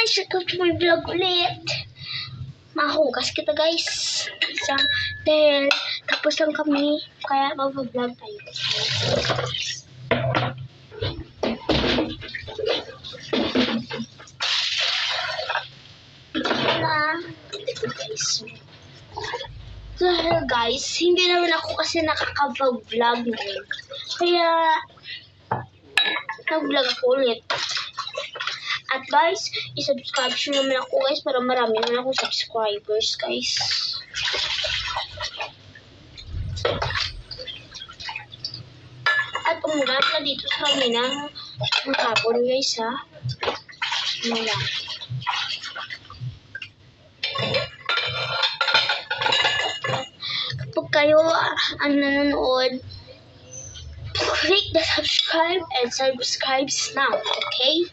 guys, welcome to my vlog ulit. Mahugas kita guys. Dahil tapos lang kami, kaya mag-vlog tayo. Dahil guys, hindi naman ako kasi nakaka-vlog ngayon. Kaya nag-vlog ako ulit. At guys, i-subscribe nyo naman ako guys para marami naman akong subscribers guys. At umulat na dito sa amin ng hapon guys ha. Wala. Kapag kayo ang nanonood, click the subscribe and subscribe now, okay?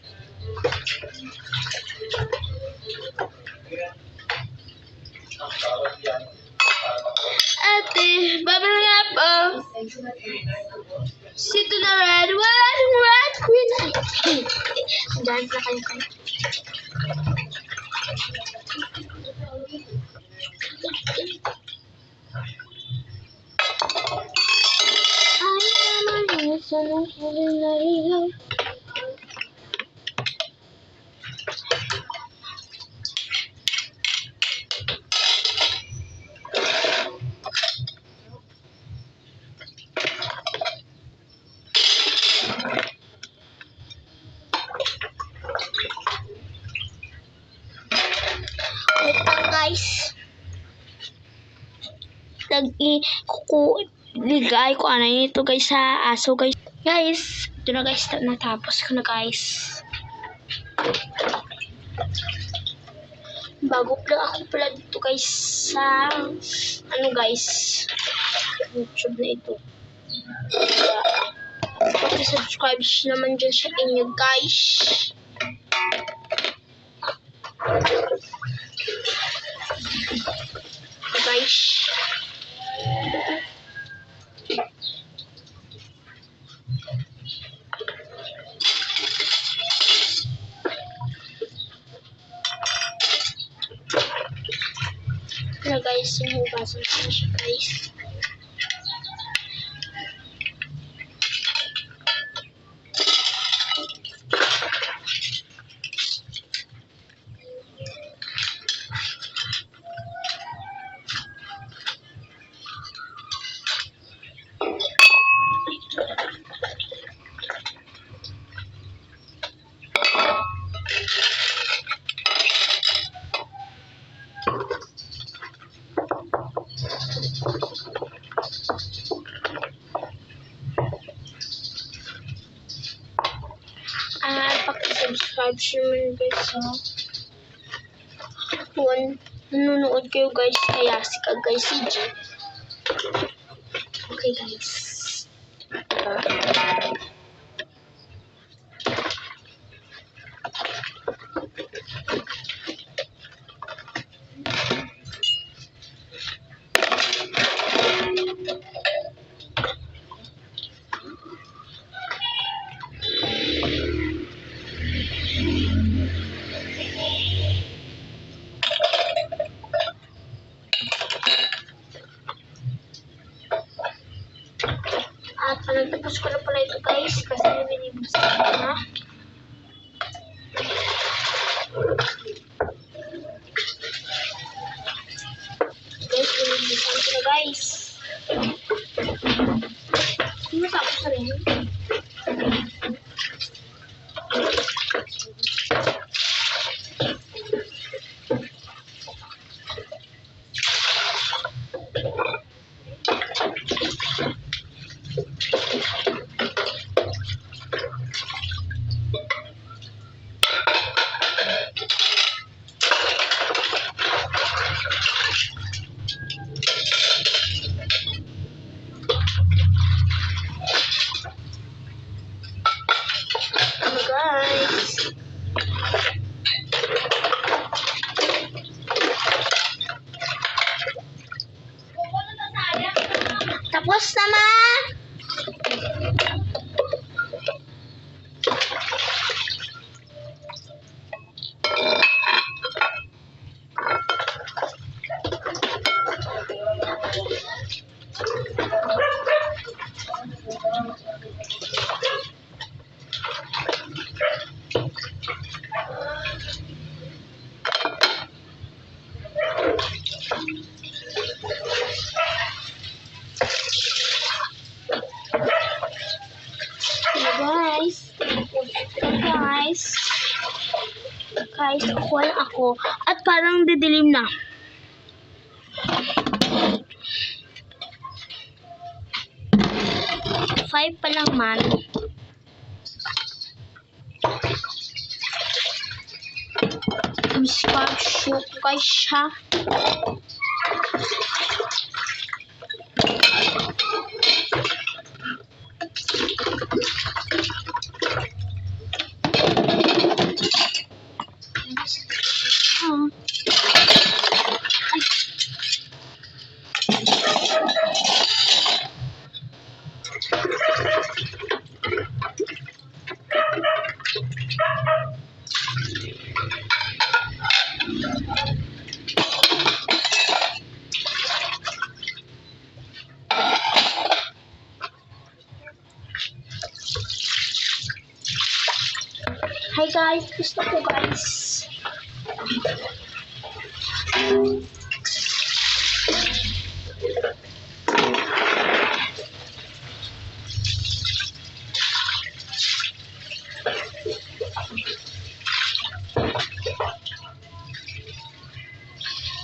Ate, babalik nga po. Sito na red. Wala yung red queen. Diyan na kayo. Ay, naman sa nang huling narigaw. Guys, ligay ko ano ito guys sa aso guys. Guys, ito na guys, natapos ko na guys. Bago pala ako pala dito guys sa ano guys, YouTube na ito. Paki-subscribe naman dyan sa inyo guys. Guys, na guys, hinugasan ko na siya guys. Paki-subscribe naman guys ha. Kung nanonood kayo guys, kaya sika guys si G. Okay guys. At nagtapos ko na pala ito guys kasi binibuksan ko na. Guys, binibuksan ko na guys. Matapos na rin. Guys, tapos naman. Guys, kukuha lang ako. At parang didilim na. Five pa lang man. Subscribe guys siya. Hi guys, gusto ko guys.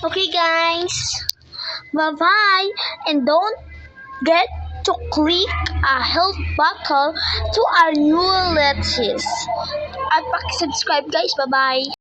Okay guys, bye-bye, and don't get to click a help button to our new latest. At paki-subscribe guys, bye-bye.